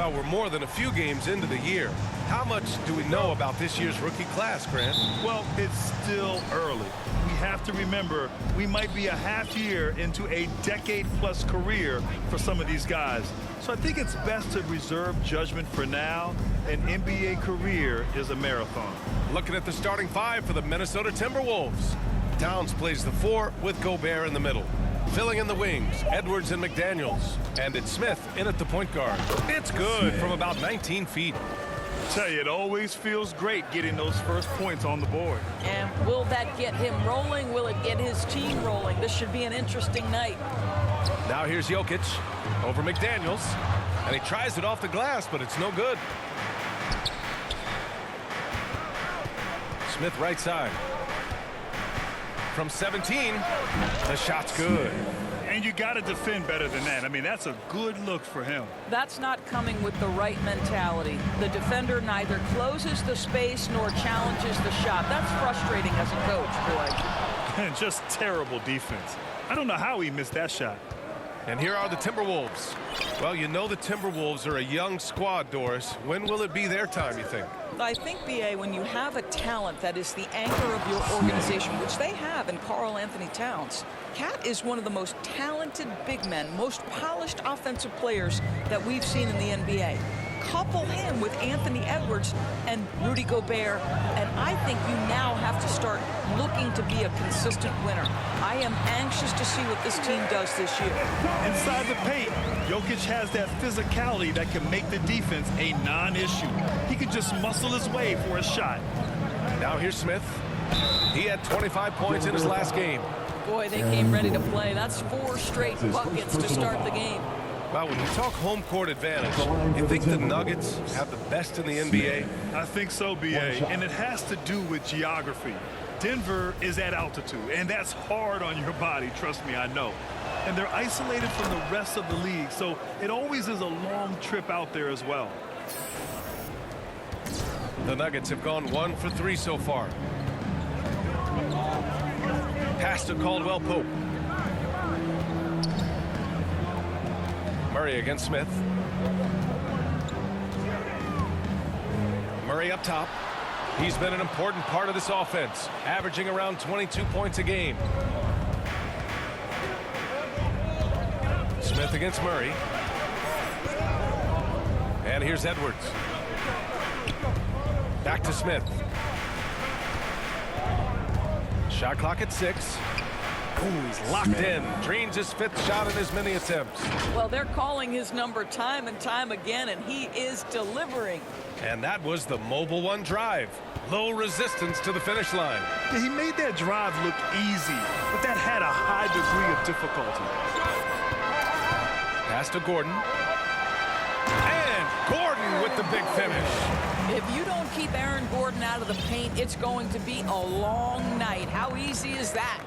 Well, we're more than a few games into the year. How much do we know about this year's rookie class, Grant? Well, it's still early. We have to remember we might be a half year into a decade-plus career for some of these guys. So I think it's best to reserve judgment for now. An NBA career is a marathon. Looking at the starting five for the Minnesota Timberwolves. Towns plays the 4 with Gobert in the middle. Filling in the wings, Edwards and McDaniels. And it's Smith in at the point guard. It's good from about 19 feet. Tell you, it always feels great getting those first points on the board. And will that get him rolling? Will it get his team rolling? This should be an interesting night. Now here's Jokic over McDaniels. And he tries it off the glass, but it's no good. Smith right side. From 17, the shot's good. And you got to defend better than that. I mean, that's a good look for him. That's not coming with the right mentality. The defender neither closes the space nor challenges the shot. That's frustrating as a coach, boy. And just terrible defense. I don't know how he missed that shot. And here are the Timberwolves. Well, you know the Timberwolves are a young squad, Doris. When will it be their time, you think? I think, B.A., when you have a talent that is the anchor of your organization, which they have in Karl Anthony Towns, Cat is one of the most talented big men, most polished offensive players that we've seen in the NBA. Couple him with Anthony Edwards and Rudy Gobert, and I think you now have to start looking to be a consistent winner. I am anxious to see what this team does this year. Inside the paint, Jokic has that physicality that can make the defense a non-issue. He can just muscle his way for a shot. Now here's Smith. He had 25 points in his last game. Boy, they came ready to play. That's 4 straight buckets to start the game. Well, when you talk home court advantage, you think the Nuggets have the best in the NBA? I think so, B.A., and it has to do with geography. Denver is at altitude, and that's hard on your body, trust me, I know. And they're isolated from the rest of the league, so it always is a long trip out there as well. The Nuggets have gone 1 for 3 so far. Pass to Caldwell Pope. Murray against Smith. Murray up top. He's been an important part of this offense, averaging around 22 points a game. Smith against Murray. And here's Edwards. Back to Smith. Shot clock at 6. Ooh, he's locked in. Drains his 5th shot in as many attempts. Well, they're calling his number time and time again, and he is delivering. And that was the Mobile One drive. Low resistance to the finish line. Yeah, he made that drive look easy, but that had a high degree of difficulty. Pass to Gordon. And Gordon with the big finish. If you don't keep Aaron Gordon out of the paint, it's going to be a long night. How easy is that?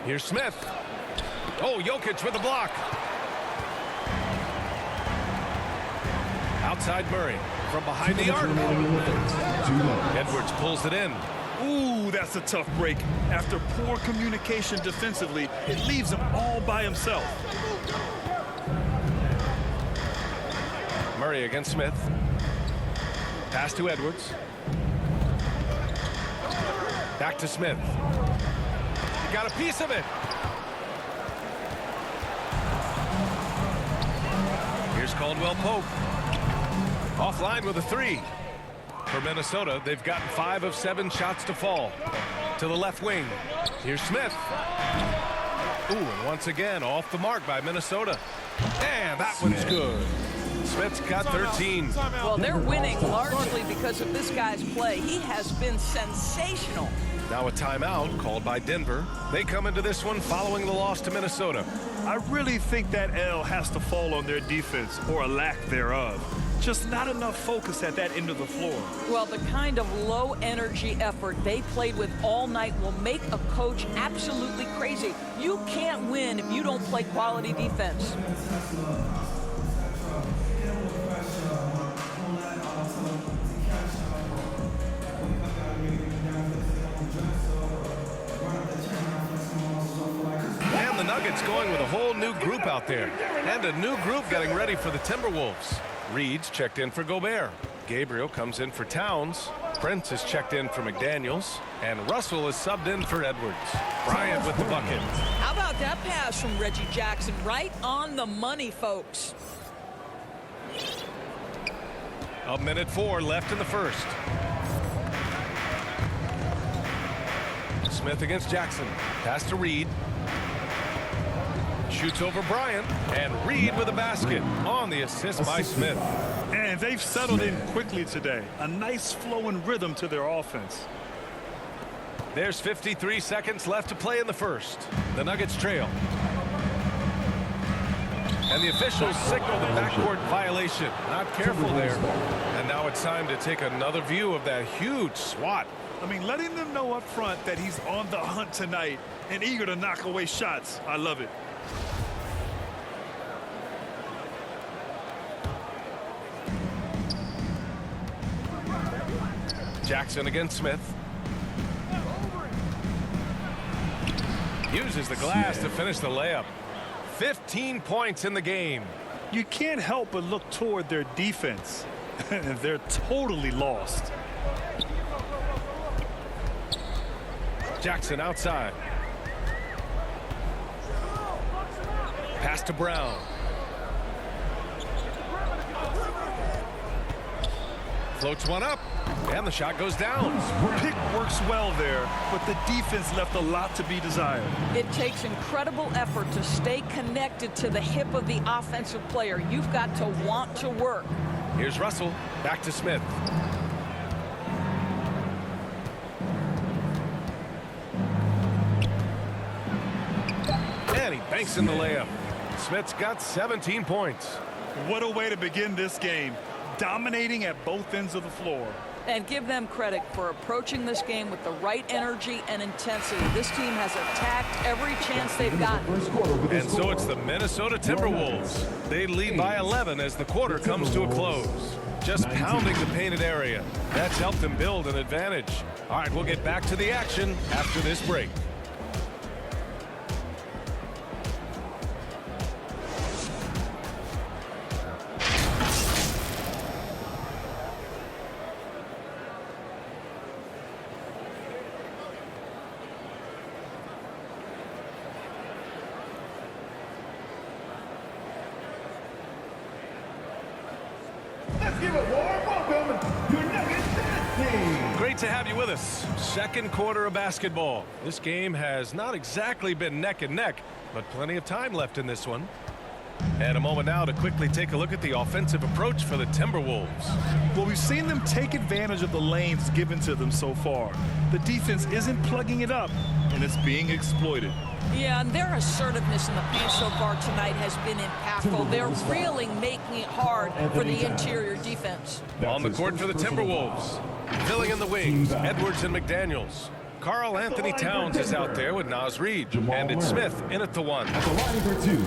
Here's Smith. Oh, Jokic with a block. Outside Murray from behind the arc. Edwards pulls it in. Ooh, that's a tough break. After poor communication defensively, it leaves him all by himself. Murray against Smith. Pass to Edwards. Back to Smith. He got a piece of it. Here's Caldwell Pope. Offline with a 3. For Minnesota, they've gotten 5 of 7 shots to fall. To the left wing. Here's Smith. Ooh, and once again, off the mark by Minnesota. And that one's good. Smith's got 13. Well, they're winning largely because of this guy's play. He has been sensational. Now a timeout called by Denver. They come into this one following the loss to Minnesota. I really think that L has to fall on their defense, or a lack thereof. Just not enough focus at that end of the floor. Well, the kind of low-energy effort they played with all night will make a coach absolutely crazy. You can't win if you don't play quality defense. Nuggets going with a whole new group out there. And a new group getting ready for the Timberwolves. Reed's checked in for Gobert. Gabriel comes in for Towns. Prince is checked in for McDaniels. And Russell is subbed in for Edwards. Bryant with the bucket. How about that pass from Reggie Jackson? Right on the money, folks. A minute 4 left in the first. Smith against Jackson. Pass to Reed. Shoots over Bryant. And Reed with a basket on the assist by Smith. And they've settled in quickly today. A nice flow and rhythm to their offense. There's 53 seconds left to play in the first. The Nuggets trail. And the officials signal the backcourt violation. Not careful there. And now it's time to take another view of that huge swat. I mean, letting them know up front that he's on the hunt tonight and eager to knock away shots. I love it. Jackson against Smith. Uses the glass to finish the layup. 15 points in the game. You can't help but look toward their defense. They're totally lost. Jackson outside. Pass to Brown. Floats one up. And the shot goes down. Pick works well there, but the defense left a lot to be desired. It takes incredible effort to stay connected to the hip of the offensive player. You've got to want to work. Here's Russell. Back to Smith. And he banks in the layup. Smith's got 17 points. What a way to begin this game. Dominating at both ends of the floor. And give them credit for approaching this game with the right energy and intensity. This team has attacked every chance they've gotten. And so it's the Minnesota Timberwolves. They lead by 11 as the quarter comes to a close. Just pounding the painted area. That's helped them build an advantage. All right, we'll get back to the action after this break. Let's give a warm welcome to Nuggets Dynasty. Great to have you with us. Second quarter of basketball. This game has not exactly been neck and neck, but plenty of time left in this one. And a moment now to quickly take a look at the offensive approach for the Timberwolves. Well, we've seen them take advantage of the lanes given to them so far. The defense isn't plugging it up, and it's being exploited. Yeah, and their assertiveness in the paint so far tonight has been impactful. They're really making it hard for the interior defense. On the court for the Timberwolves. Filling in the wings, Edwards and McDaniels. Karl Anthony Towns is out there with Naz Reid. And it's Smith in at the one. At the line for two.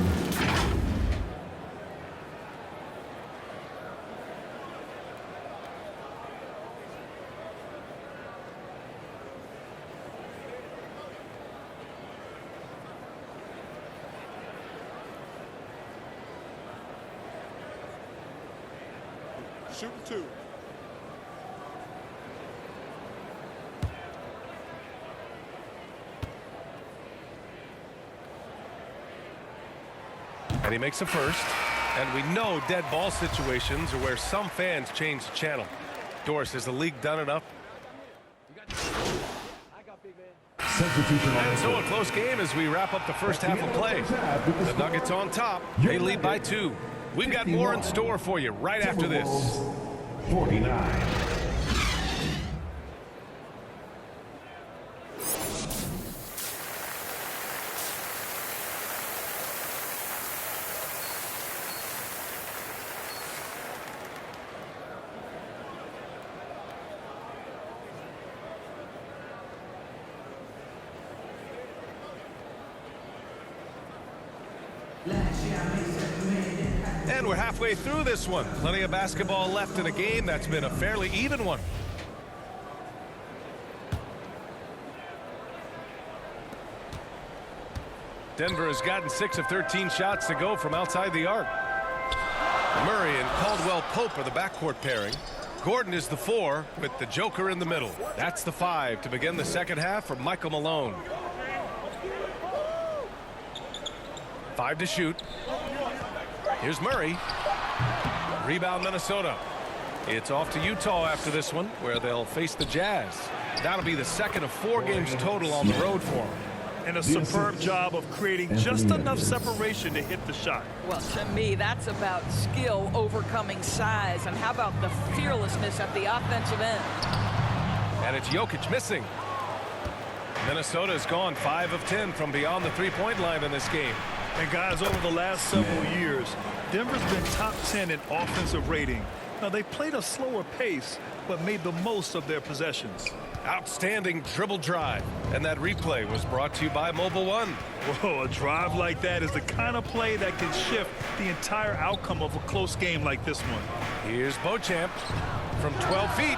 Shooting two. And he makes a first. And we know dead ball situations are where some fans change the channel. Doris, has the league done enough? And so a close game as we wrap up the first half of play. The Nuggets on top. They lead by 2. We've got more in store for you right after this. 49. And we're halfway through this one. Plenty of basketball left in a game that's been a fairly even one. Denver has gotten 6 of 13 shots to go from outside the arc. Murray and Caldwell Pope are the backcourt pairing. Gordon is the 4 with the Joker in the middle. That's the 5 to begin the second half for Michael Malone. 5 to shoot. Here's Murray. Rebound Minnesota. It's off to Utah after this one, where they'll face the Jazz. That'll be the second of 4 games total on the road for them. And a superb job of creating just enough separation to hit the shot. Well, to me, that's about skill overcoming size. And how about the fearlessness at the offensive end? And it's Jokic missing. Minnesota has gone 5 of 10 from beyond the three-point line in this game. And guys, over the last several years, Denver's been top 10 in offensive rating. Now, they played a slower pace, but made the most of their possessions. Outstanding dribble drive. And that replay was brought to you by Mobile One. Whoa, a drive like that is the kind of play that can shift the entire outcome of a close game like this one. Here's Beauchamp from 12 feet.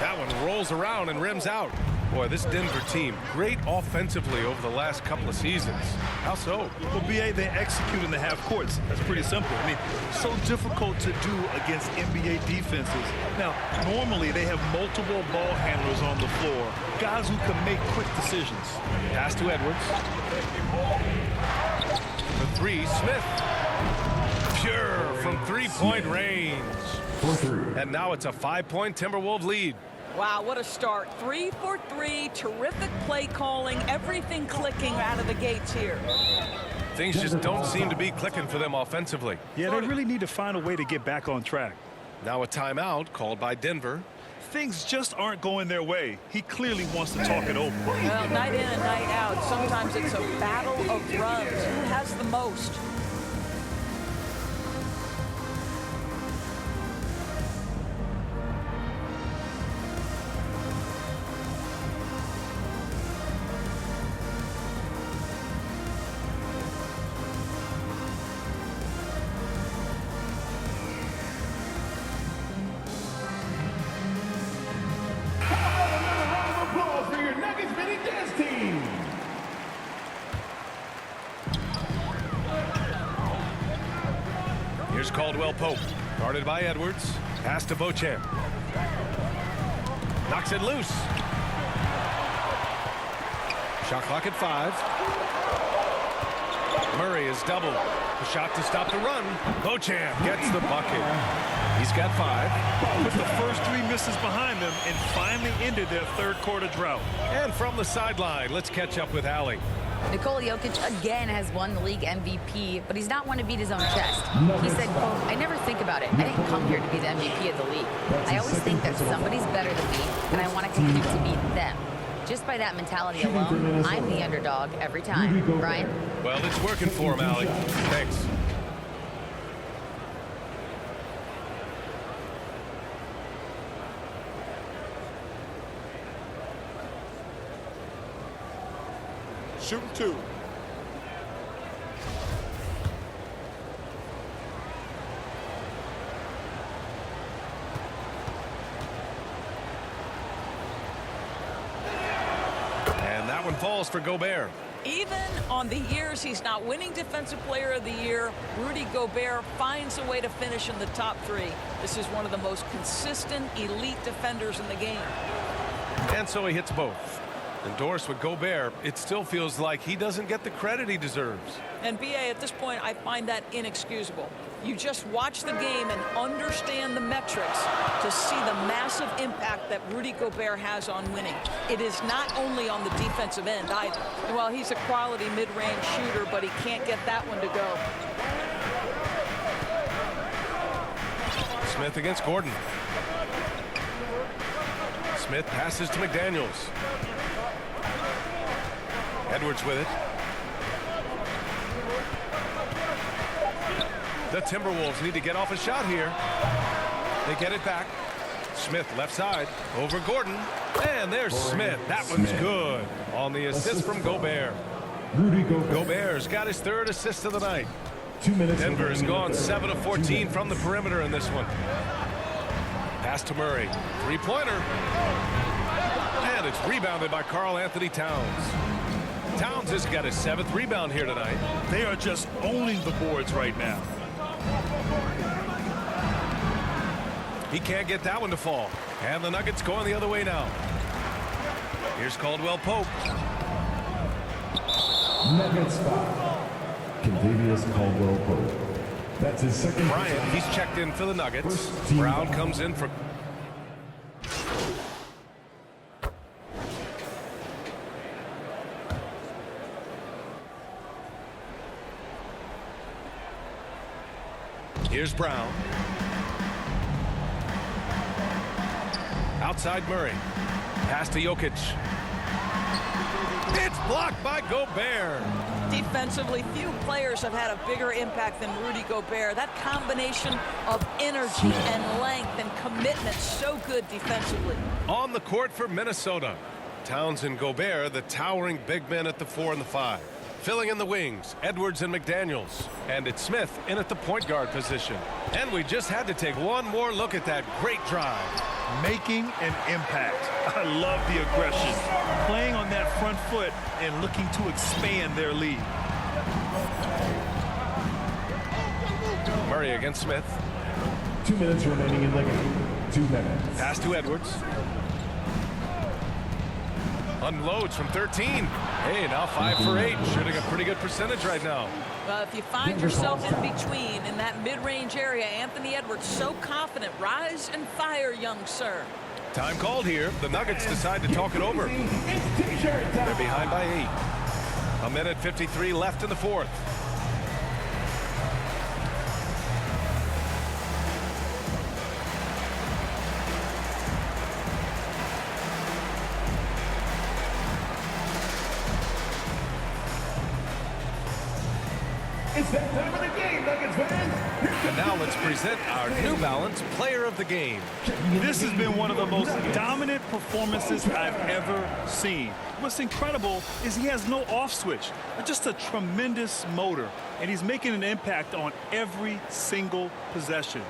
That one rolls around and rims out. Boy, this Denver team, great offensively over the last couple of seasons. How so? Well, BA, they execute in the half courts. That's pretty simple. I mean, so difficult to do against NBA defenses. Now, normally they have multiple ball handlers on the floor, guys who can make quick decisions. Pass to Edwards. The 3, Smith. Pure from three-point range. And now it's a 5-point Timberwolves lead. Wow, what a start. 3 for 3, terrific play calling, everything clicking out of the gates here. Things just don't seem to be clicking for them offensively. Yeah, they really need to find a way to get back on track. Now a timeout called by Denver. Things just aren't going their way. He clearly wants to talk it over. Well, night in and night out, sometimes it's a battle of runs. Who has the most? Here's Caldwell Pope, guarded by Edwards. Pass to Beauchamp. Knocks it loose. Shot clock at 5. Murray is doubled. A shot to stop the run. Beauchamp gets the bucket. He's got 5. With the first 3 misses behind them and finally ended their third quarter drought. And from the sideline, let's catch up with Allie. Nikola Jokic again has won the league MVP, but he's not one to beat his own chest. He said, quote, "I never think about it. I didn't come here to be the MVP of the league. I always think that somebody's better than me, and I want to compete to beat them. Just by that mentality alone, I'm the underdog every time." Brian? Well, it's working for him, Allie. Thanks. Shooting 2. And that one falls for Gobert. Even on the years he's not winning Defensive Player of the Year, Rudy Gobert finds a way to finish in the top 3. This is one of the most consistent elite defenders in the game. And so he hits both. Endorsed with Gobert, it still feels like he doesn't get the credit he deserves. And BA, at this point, I find that inexcusable. You just watch the game and understand the metrics to see the massive impact that Rudy Gobert has on winning. It is not only on the defensive end either. Well, he's a quality mid-range shooter, but he can't get that one to go. Smith against Gordon. Smith passes to McDaniels. Edwards with it. The Timberwolves need to get off a shot here. They get it back. Smith left side over Gordon. And there's Smith. That one's good on the assist from Gobert. Gobert's got his 3rd assist of the night. Denver has gone 7 of 14 from the perimeter in this one. Pass to Murray. 3-pointer. And it's rebounded by Karl Anthony Towns. Towns has got his 7th rebound here tonight. They are just owning the boards right now. He can't get that one to fall. And the Nuggets going the other way now. Here's Caldwell Pope. Nuggets foul. Contavious Caldwell Pope. That's his second. Bryant, he's checked in for the Nuggets. First team Brown foul. comes in for... Here's Brown. Outside Murray. Pass to Jokic. It's blocked by Gobert. Defensively, few players have had a bigger impact than Rudy Gobert. That combination of energy and length and commitment, so good defensively. On the court for Minnesota. Towns and Gobert, the towering big men at the 4 and the 5. Filling in the wings, Edwards and McDaniels. And it's Smith in at the point guard position. And we just had to take one more look at that great drive. Making an impact. I love the aggression. Playing on that front foot and looking to expand their lead. Murray against Smith. 2 minutes remaining in the game. 2 minutes. Pass to Edwards. Unloads from 13. Hey, now 5 for 8. Shooting a pretty good percentage right now. If you find yourself in between in that mid-range area, Anthony Edwards so confident. Rise and fire, young sir. Time called here. The Nuggets decide to talk it over. They're behind by 8. A minute 53 left in the 4th. It's that time of the game, Nuggets fans. And now let's present our New Balance Player of the Game. This has been one of the most dominant performances I've ever seen. What's incredible is he has no off switch, just a tremendous motor, and he's making an impact on every single possession.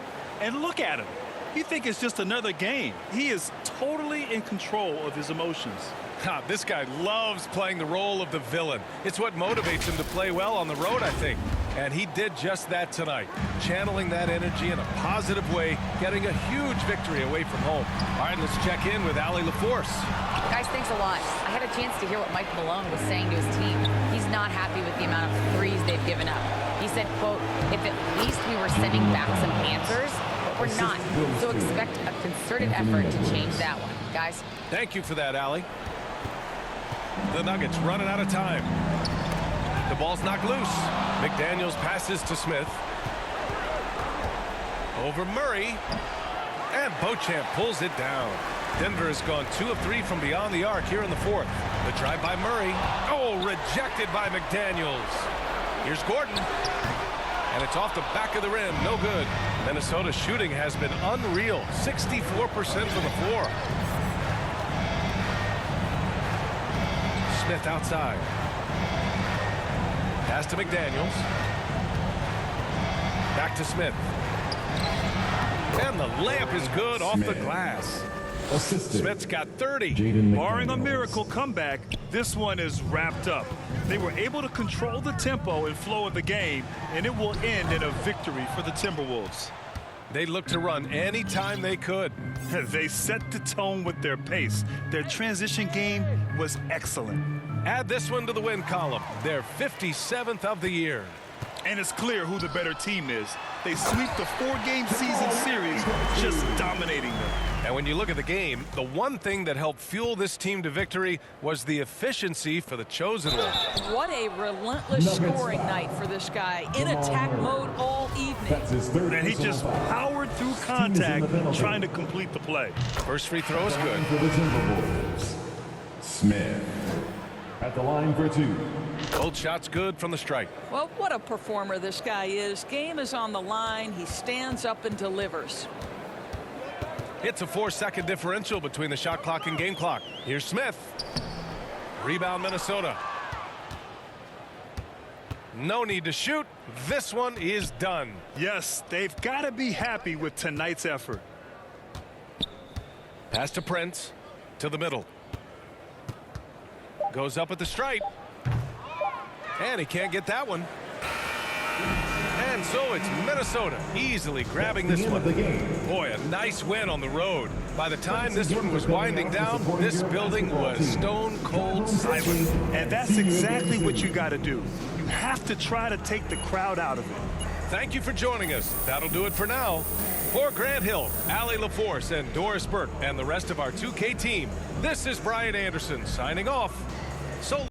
And look at him. You think it's just another game. He is totally in control of his emotions. This guy loves playing the role of the villain. It's what motivates him to play well on the road, I think. And he did just that tonight, channeling that energy in a positive way, getting a huge victory away from home. All right, let's check in with Allie LaForce. Guys, thanks a lot. I had a chance to hear what Mike Malone was saying to his team. He's not happy with the amount of threes they've given up. He said, quote, if at least we were sending back some answers, but we're not. So expect a concerted effort to change that one. Guys. Thank you for that, Allie. The Nuggets running out of time. The ball's knocked loose. McDaniels passes to Smith. Over Murray. And Beauchamp pulls it down. Denver has gone 2 of 3 from beyond the arc here in the 4th. The drive by Murray. Oh, rejected by McDaniels. Here's Gordon. And it's off the back of the rim. No good. Minnesota's shooting has been unreal. 64% from the floor. Smith outside. Pass to McDaniels. Back to Smith. And the layup is good off the glass. Assisted. Smith's got 30. Barring a miracle comeback, this one is wrapped up. They were able to control the tempo and flow of the game, and it will end in a victory for the Timberwolves. They looked to run anytime they could. They set the tone with their pace. Their transition game was excellent. Add this one to the win column. Their 57th of the year. And it's clear who the better team is. They sweep the 4-game season series, just dominating them. And when you look at the game, the one thing that helped fuel this team to victory was the efficiency for the chosen one. What a relentless scoring night for this guy. In attack mode all evening. That's his third. And he just powered through contact, trying to complete the play. First free throw is good. For the Timberwolves. Smith at the line for 2. Both shots good from the strike. Well, what a performer this guy is. Game is on the line. He stands up and delivers. It's a 4-second differential between the shot clock and game clock. Here's Smith. Rebound Minnesota. No need to shoot. This one is done. Yes, they've got to be happy with tonight's effort. Pass to Prince. To the middle. Goes up at the stripe. And he can't get that one. And so it's Minnesota easily grabbing this one. Boy, a nice win on the road. By the time this one was winding down, this building was stone cold silent. And that's exactly what you got to do. You have to try to take the crowd out of it. Thank you for joining us. That'll do it for now. For Grant Hill, Allie LaForce, and Doris Burke, and the rest of our 2K team, this is Brian Anderson signing off. So